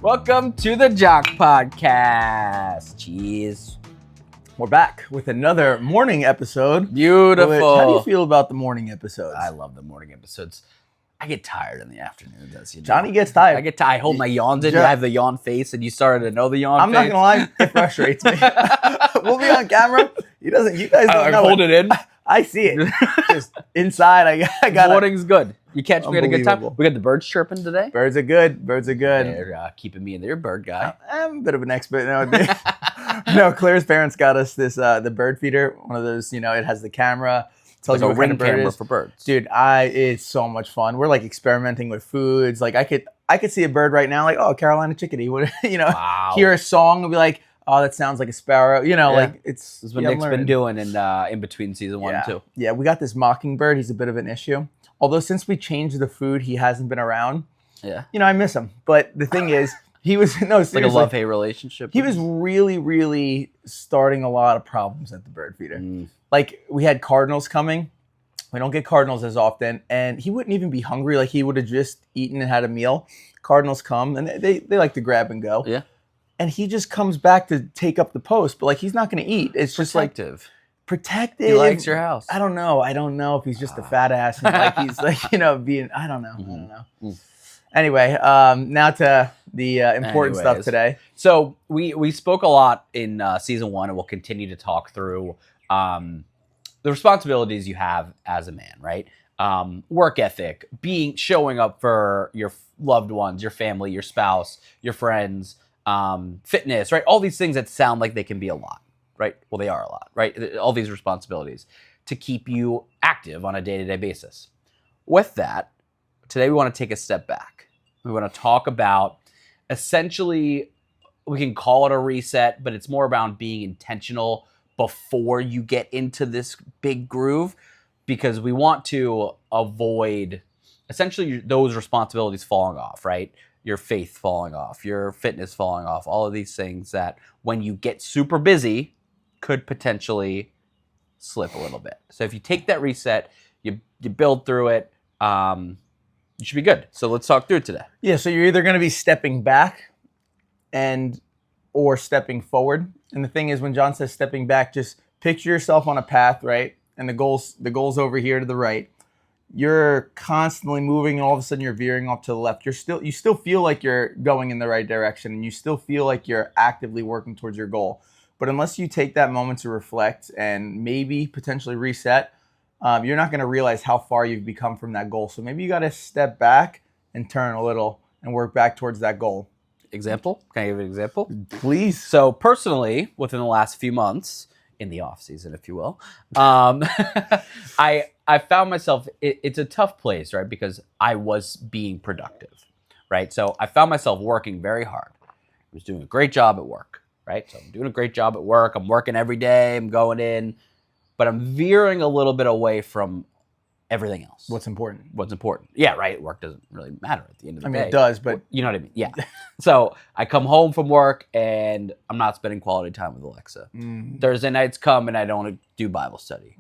Welcome to the Jock Podcast. Jeez. We're back with another morning episode. Beautiful. How do you feel about the morning episodes? I love the morning episodes. I get tired in the afternoon. Johnny gets tired. I get tired. I hold my yawns in. I have the yawn face, and you started to know the yawn I'm face. not going to lie. It frustrates me. We'll be on camera. You guys don't know. Hold it in. I see it. Just inside, I got Morning's good. You catch me at a good time. Unbelievable. We got the birds chirping today. Birds are good. They're keeping me in there. You're a bird guy. I'm a bit of an expert nowadays. No, Claire's parents got us this the bird feeder. One of those, it has the camera. Tells Like you a what kind ring of bird it camera is. for birds. Dude, it's so much fun. We're like experimenting with foods. Like I could see a bird right now, like, oh, Carolina chickadee. What Wow. hear a song and be like, oh, that sounds like a sparrow. Like it's This is what Nick's been doing in between season 1 and 2. Yeah, we got this mockingbird. He's a bit of an issue. Although since we changed the food, he hasn't been around. Yeah. I miss him. But the thing is, he was seriously, Like a love-hate relationship. he was really, really starting a lot of problems at the bird feeder. Like we had cardinals coming. We don't get cardinals as often, and he wouldn't even be hungry. Like he would have just eaten and had a meal. Cardinals come, and they like to grab and go. Yeah. And he just comes back to take up the post, but like he's not going to eat. It's just like protective. He likes your house. I don't know if he's just a fat ass and like he's like being. I don't know. Anyway, now to the important stuff today. So we spoke a lot in season 1, and we'll continue to talk through the responsibilities you have as a man, right? Work ethic, showing up for your loved ones, your family, your spouse, your friends, fitness, right? All these things that sound like they can be a lot, right? Well, they are a lot, right? All these responsibilities to keep you active on a day-to-day basis. With that, today we want to take a step back. We want to talk about essentially, we can call it a reset, but it's more about being intentional before you get into this big groove, because we want to avoid essentially those responsibilities falling off, right? Your faith falling off, your fitness falling off, all of these things that when you get super busy could potentially slip a little bit. So if you take that reset, you build through it, you should be good. So let's talk through it today. Yeah, so you're either going to be stepping back or stepping forward. And the thing is, when John says stepping back, just picture yourself on a path, right? And the goal's over here to the right. You're constantly moving, and all of a sudden you're veering off to the left. You still feel like you're going in the right direction, and you still feel like you're actively working towards your goal. But unless you take that moment to reflect and maybe potentially reset, you're not going to realize how far you've become from that goal. So maybe you got to step back and turn a little and work back towards that goal. Example? Can I give an example? Please. So personally, within the last few months, in the off season, if you will, I found myself, it's a tough place, right? Because I was being productive, right? So I found myself working very hard. I was doing a great job at work, right? So I'm doing a great job at work. I'm working every day. I'm going in, but I'm veering a little bit away from everything else. What's important? Yeah, right. Work doesn't really matter at the end of the day. It does, but you know what I mean? Yeah. So I come home from work and I'm not spending quality time with Alexa. Thursday nights come and I don't do Bible study.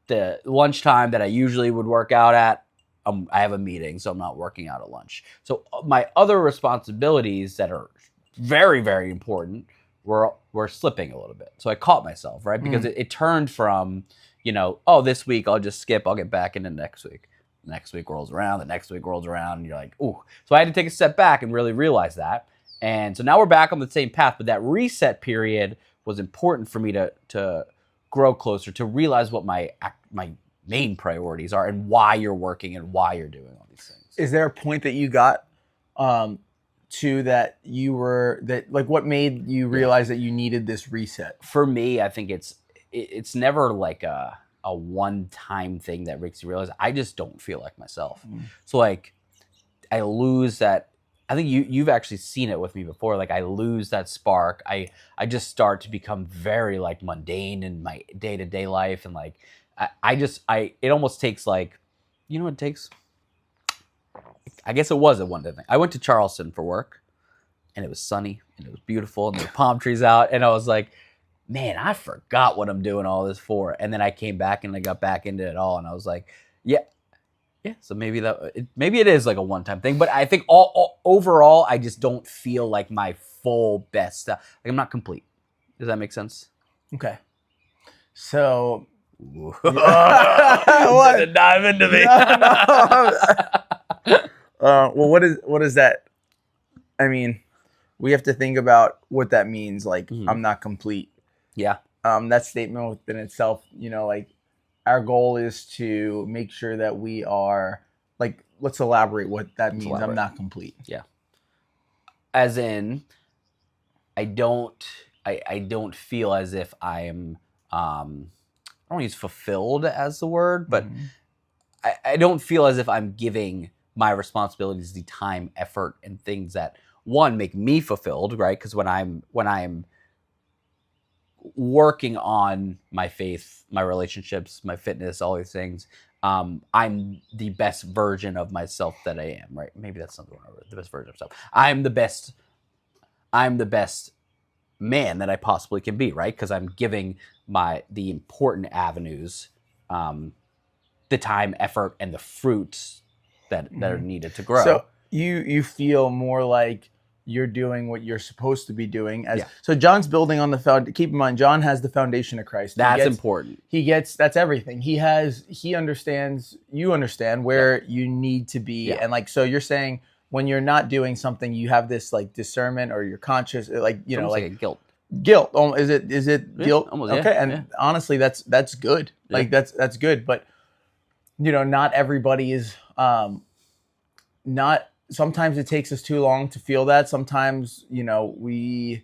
The lunchtime that I usually would work out at, I have a meeting, so I'm not working out at lunch. So my other responsibilities that are very, very important were slipping a little bit. So I caught myself, right? Because it turned from, this week I'll just skip, I'll get back into next week. The next week rolls around, the next week rolls around, and you're like, ooh. So I had to take a step back and really realize that. And so now we're back on the same path, but that reset period was important for me to grow closer, to realize what my main priorities are and why you're working and why you're doing all these things. Is there a point that you got to that what made you realize that you needed this reset? For me, I think it's never like a one-time thing that makes you realize I just don't feel like myself. So like I lose that. I think you've actually seen it with me before. Like I lose that spark. I just start to become very like mundane in my day-to-day life. And like, it almost takes like, you know what it takes? I guess it was a one-day thing. I went to Charleston for work and it was sunny and it was beautiful and there were palm trees out. And I was like, man, I forgot what I'm doing all this for. And then I came back and I got back into it all. And I was like, yeah, Yeah, so maybe it is like a one-time thing, but I think overall, I just don't feel like my full best stuff. Like I'm not complete. Does that make sense? Okay. So, What? Dive into me. Well, what is that? I mean, we have to think about what that means. Like, I'm not complete. Yeah. That statement within itself, like our goal is to make sure that we are like. Let's elaborate what that means. I'm not complete. Yeah. As in, I don't feel as if I am. I don't want to use fulfilled as the word, but I don't feel as if I'm giving my responsibilities the time, effort, and things that one make me fulfilled, right? Because when I'm working on my faith, my relationships, my fitness, all these things, I'm the best version of myself that I am, right? Maybe that's not the best version of myself. I'm the best man that I possibly can be, right? Because I'm giving the important avenues, the time, effort, and the fruits that are needed to grow. So you feel more like you're doing what you're supposed to be doing. So John's building on the foundation. Keep in mind, John has the foundation of Christ. That's important. That's everything. He understands. You understand where you need to be, and like so, you're saying when you're not doing something, you have this like discernment, or you're conscious, like like guilt. Guilt. Is it guilt? Almost, okay, and honestly, that's good. Yeah. Like that's good, but not everybody is not. Sometimes it takes us too long to feel that. Sometimes we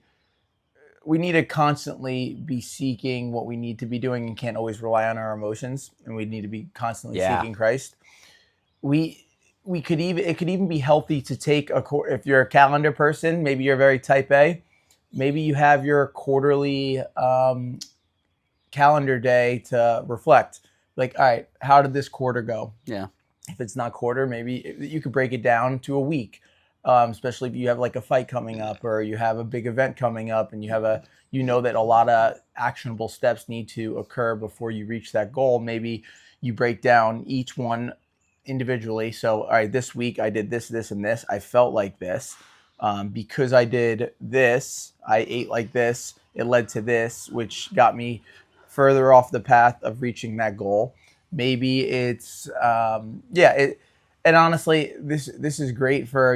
need to constantly be seeking what we need to be doing and can't always rely on our emotions, and we need to be constantly seeking Christ. It could even be healthy to take if you're a calendar person, maybe you're very type A, maybe you have your quarterly calendar day to reflect. Like, all right, how did this quarter go? Yeah. If it's not quarter, maybe you could break it down to a week, especially if you have like a fight coming up or you have a big event coming up and you have that a lot of actionable steps need to occur before you reach that goal. Maybe you break down each one individually. So, all right, this week I did this, this, and this. I felt like this. Because I did this, I ate like this, it led to this, which got me further off the path of reaching that goal. Maybe it's and honestly, this is great for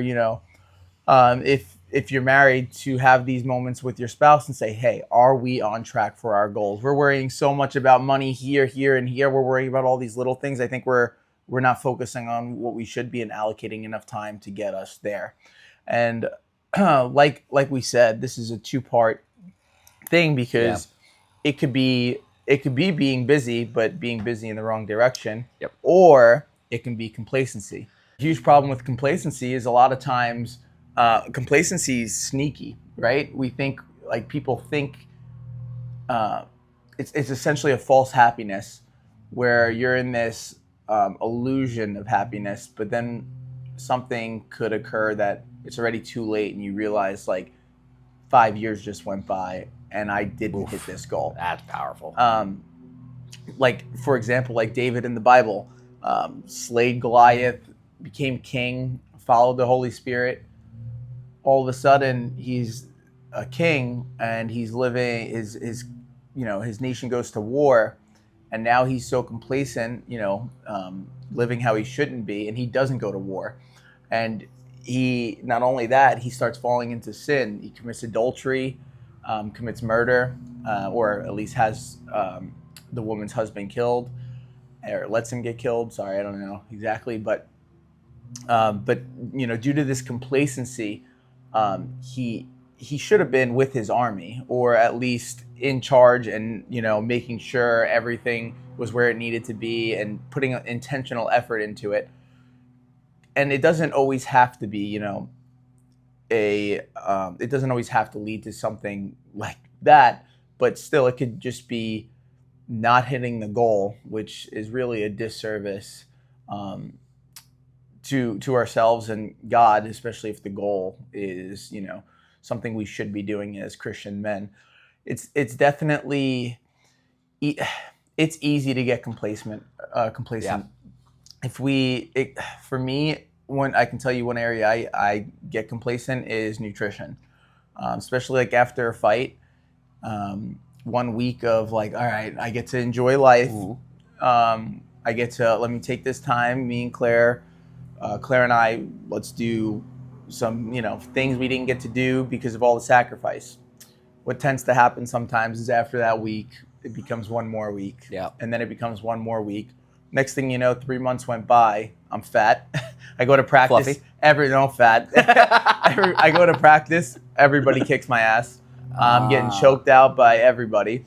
if you're married to have these moments with your spouse and say, hey, are we on track for our goals? We're worrying so much about money here, and here. We're worrying about all these little things. I think we're not focusing on what we should be and allocating enough time to get us there. And like we said, this is a 2-part thing because it could be being busy, but being busy in the wrong direction. Yep. Or it can be complacency. A huge problem with complacency is a lot of times complacency is sneaky, right? We think people think it's essentially a false happiness where you're in this illusion of happiness, but then something could occur that it's already too late and you realize 5 years just went by and I didn't hit this goal. That's powerful. For example, David in the Bible, slayed Goliath, became king, followed the Holy Spirit. All of a sudden, he's a king and he's living his nation goes to war, and now he's so complacent, living how he shouldn't be, and he doesn't go to war. And he not only that, he starts falling into sin. He commits adultery, commits murder, or at least has the woman's husband killed, or lets him get killed. Sorry, I don't know exactly, but due to this complacency, he should have been with his army, or at least in charge, and making sure everything was where it needed to be, and putting intentional effort into it. And it doesn't always have to be, it doesn't always have to lead to something like that, but still it could just be not hitting the goal, which is really a disservice to ourselves and God, especially if the goal is, something we should be doing as Christian men. It's definitely, it's easy to get complacent. for me, when I can tell you one area I get complacent is nutrition, especially like after a fight. 1 week of like, all right, I get to enjoy life. I get to, let me take this time, me and Claire and I, let's do some, things we didn't get to do because of all the sacrifice. What tends to happen sometimes is after that week, it becomes one more week. Yeah. And then it becomes one more week. Next thing you know, 3 months went by. I'm fat. I go to practice. Fluffy? Fat. I go to practice. Everybody kicks my ass. I'm getting choked out by everybody.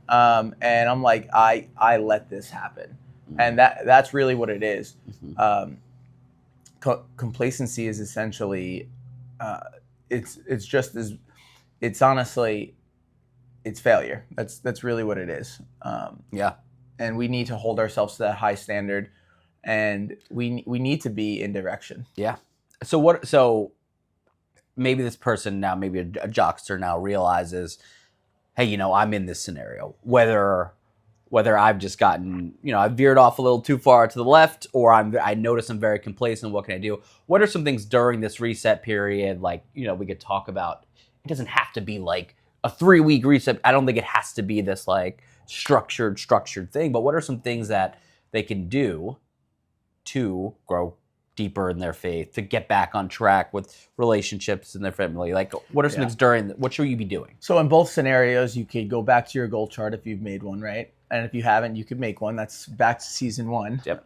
And I'm like, I let this happen. And that's really what it is. Complacency is essentially, it's just as, it's honestly, it's failure. That's really what it is. And we need to hold ourselves to that high standard, and we need to be in direction. Yeah. So maybe this person now, maybe a jockster now realizes, hey, I'm in this scenario. Whether I've just gotten, I've veered off a little too far to the left, or I notice I'm very complacent. What can I do? What are some things during this reset period? Like, we could talk about. It doesn't have to be like a 3-week reset. I don't think it has to be this like structured thing. But what are some things that they can do to grow deeper in their faith, to get back on track with relationships in their family? Like, what are some things what should you be doing? So in both scenarios, you could go back to your goal chart if you've made one, right? And if you haven't, you could make one. That's back to season 1. Yep.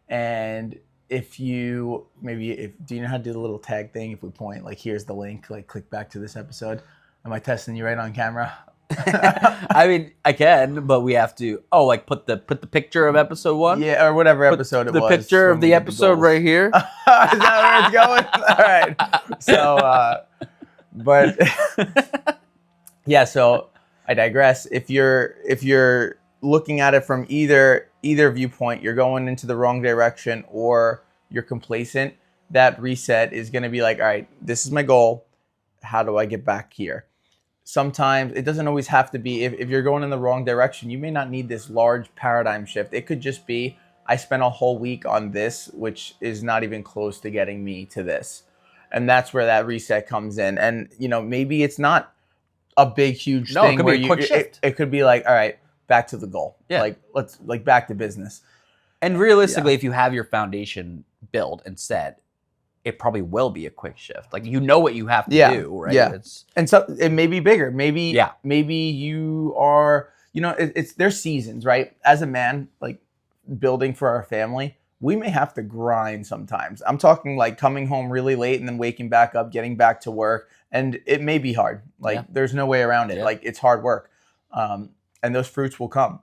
And if you do you know how to do the little tag thing? If we point, like, here's the link, like, click back to this episode. Am I testing you right on camera? I mean, I can, but we have to. Oh, like put the picture of episode 1. Yeah, or whatever episode it was. The picture of the episode right here. Is that where it's going? All right. So, but yeah. So I digress. If you're looking at it from either viewpoint, you're going into the wrong direction or you're complacent. That reset is going to be like, all right, this is my goal. How do I get back here? Sometimes it doesn't always have to be, if you're going in the wrong direction, you may not need this large paradigm shift. It could just be, I spent a whole week on this, which is not even close to getting me to this. And that's where that reset comes in. And, maybe it's not a big, huge thing. It could be a quick shift. It could be like, all right, back to the goal. Yeah. Let's back to business. And realistically, if you have your foundation built and set, it probably will be a quick shift. Like, what you have to do, right? Yeah. And so it may be bigger. Maybe you are, it's there's seasons, right? As a man, like building for our family, we may have to grind sometimes. I'm talking like coming home really late and then waking back up, getting back to work. And it may be hard. Like there's no way around it. Like it's hard work. And those fruits will come.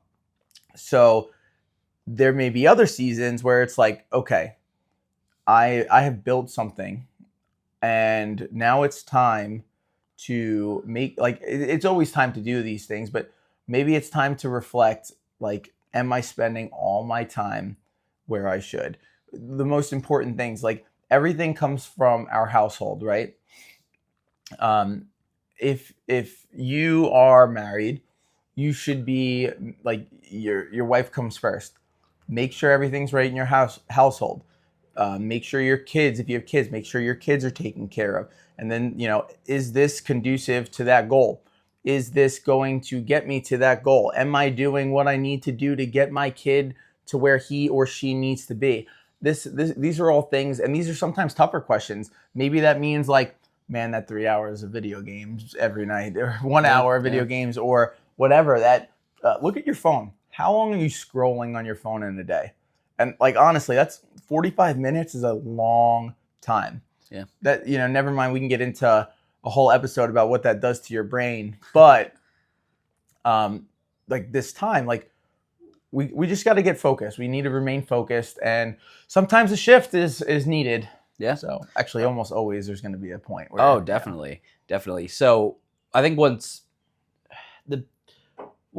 So there may be other seasons where it's like, okay, I have built something and now it's time to make, like, it's always time to do these things, but maybe it's time to reflect, like, am I spending all my time where I should? The most important things, like, everything comes from our household, right? If you are married, you should be, like, your wife comes first. Make sure everything's right in your household. Make sure your kids, if you have kids, make sure your kids are taken care of. And then, is this conducive to that goal? Is this going to get me to that goal? Am I doing what I need to do to get my kid to where he or she needs to be? These are all things, and these are sometimes tougher questions. Maybe that means like, man, that 3 hours of video games every night, or 1 hour of video games, or whatever. That look at your phone. How long are you scrolling on your phone in a day? And like, honestly, that's 45 minutes is a long time. Yeah. That, never mind, we can get into a whole episode about what that does to your brain. But like this time, like we just got to get focused. We need to remain focused. And sometimes a shift is needed. Yeah. So actually almost always there's going to be a point where. Definitely. Definitely. So I think one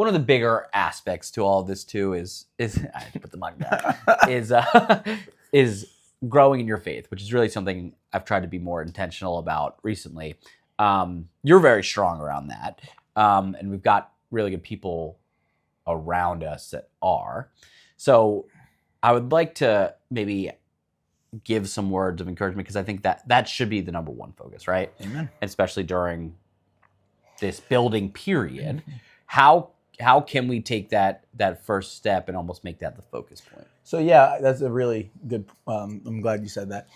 of the bigger aspects to all of this too is I put the mic down, is growing in your faith, which is really something I've tried to be more intentional about recently. You're very strong around that, and we've got really good people around us that are. So I would like to maybe give some words of encouragement because I think that should be the number one focus, right? Amen. Especially during this building period. How can we take that first step and almost make that the focus point? So yeah, that's a really good. I'm glad you said that.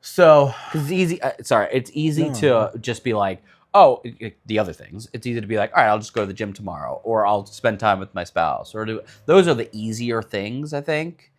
So because it's easy. It's easy No. to just be like, oh, the other things. It's easy to be like, all right, I'll just go to the gym tomorrow, or I'll spend time with my spouse, or those are the easier things. I think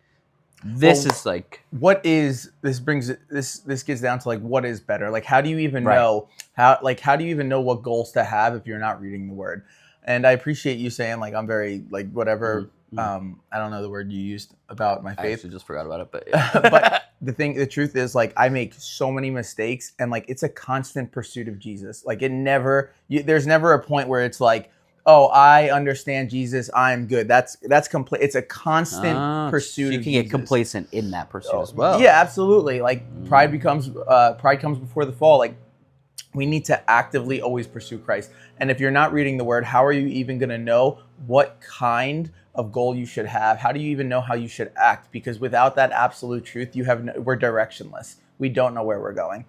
this is like what is this brings it this gets down to like what is better? Like how do you even Right. know how do you even know what goals to have if you're not reading the word? And I appreciate you saying like I'm very like whatever. Mhm. I don't know the word you used about my I faith. actually just forgot about it, but yeah. But the truth is like I make so many mistakes and like it's a constant pursuit of Jesus. Like there's never a point where it's like, oh, I understand Jesus, I'm good. That's complete. It's a constant pursuit. So you of can Jesus. get complacent in that pursuit as well. Yeah, absolutely. Like pride comes before the fall. Like we need to actively always pursue Christ. And if you're not reading the word, how are you even going to know what kind of goal you should have? How do you even know how you should act? Because without that absolute truth, we're directionless. We don't know where we're going.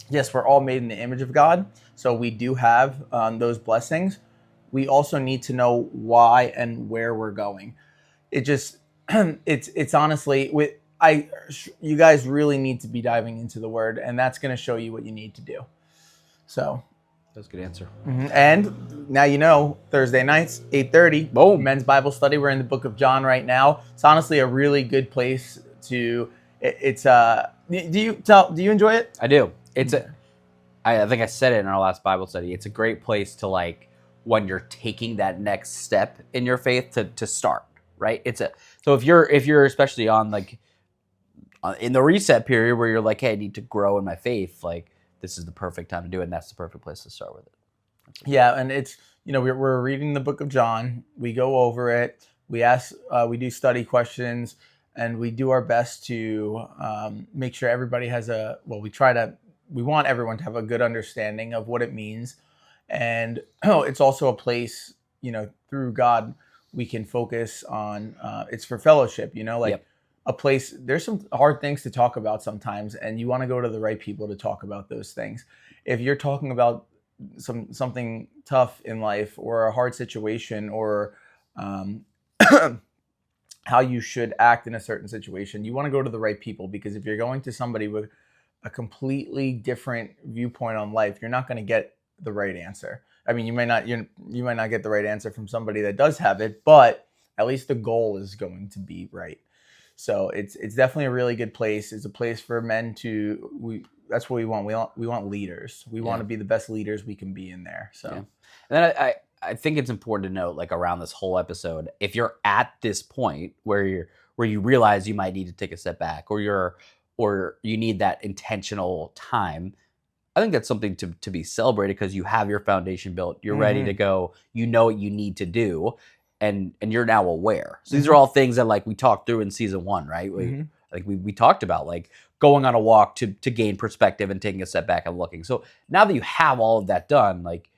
Yes, we're all made in the image of God, so we do have those blessings. We also need to know why and where we're going. It just it's honestly you guys really need to be diving into the word, and that's going to show you what you need to do. So That's a good answer. and now you know Thursday nights 8:30 Boom. men's Bible study. We're in the book of John right now. It's honestly a really good place to. Do you enjoy it? I do. I think I said it in our last Bible study. It's a great place to like when you're taking that next step in your faith to start, right? So if you're especially on like in the reset period where you're like, hey, I need to grow in my faith, like this is the perfect time to do it, and that's the perfect place to start with it. Yeah, and it's we're reading the book of John. We go over it. We we do study questions, and we do our best to make sure everybody has we want everyone to have a good understanding of what it means. And it's also a place, through God, we can focus on, it's for fellowship, Yep. a place, there's some hard things to talk about sometimes, and you want to go to the right people to talk about those things. If you're talking about something tough in life or a hard situation or how you should act in a certain situation, you want to go to the right people, because if you're going to somebody with a completely different viewpoint on life, you're not going to get the right answer. I mean, you might not get the right answer from somebody that does have it, but at least the goal is going to be right. So it's definitely a really good place. It's a place for men that's what we want. We want leaders. We want to be the best leaders we can be in there. So, and then I think it's important to note, like around this whole episode, if you're at this point where you realize you might need to take a step back, or you need that intentional time, I think that's something to be celebrated, because you have your foundation built. You're ready to go. You know what you need to do, and you're now aware. So these are all things that like we talked through in season 1, right? We talked about like going on a walk to gain perspective and taking a step back and looking. So now that you have all of that done, like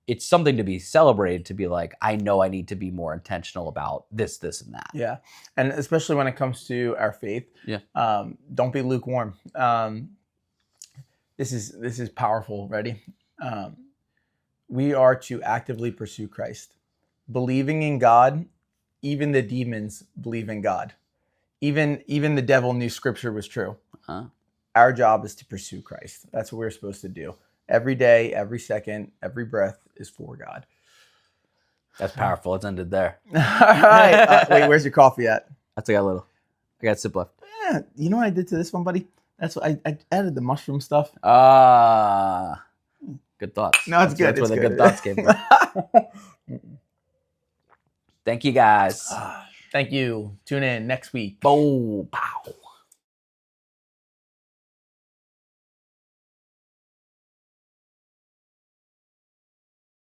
it's something to be celebrated, to be like, I know I need to be more intentional about this, and that. Yeah. And especially when it comes to our faith, don't be lukewarm. This is powerful. Ready? We are to actively pursue Christ. Believing in God, even the demons believe in God. Even the devil knew Scripture was true. Our job is to pursue Christ. That's what we're supposed to do. Every day, every second, every breath is for God. That's powerful. It's ended there. All right. Wait, where's your coffee at? I got a sip left. Yeah, you know what I did to this one, buddy? That's what I added the mushroom stuff. Good thoughts. No, it's good. That's where the good thoughts came from. Thank you, guys. Thank you. Tune in next week. Boom. Pow.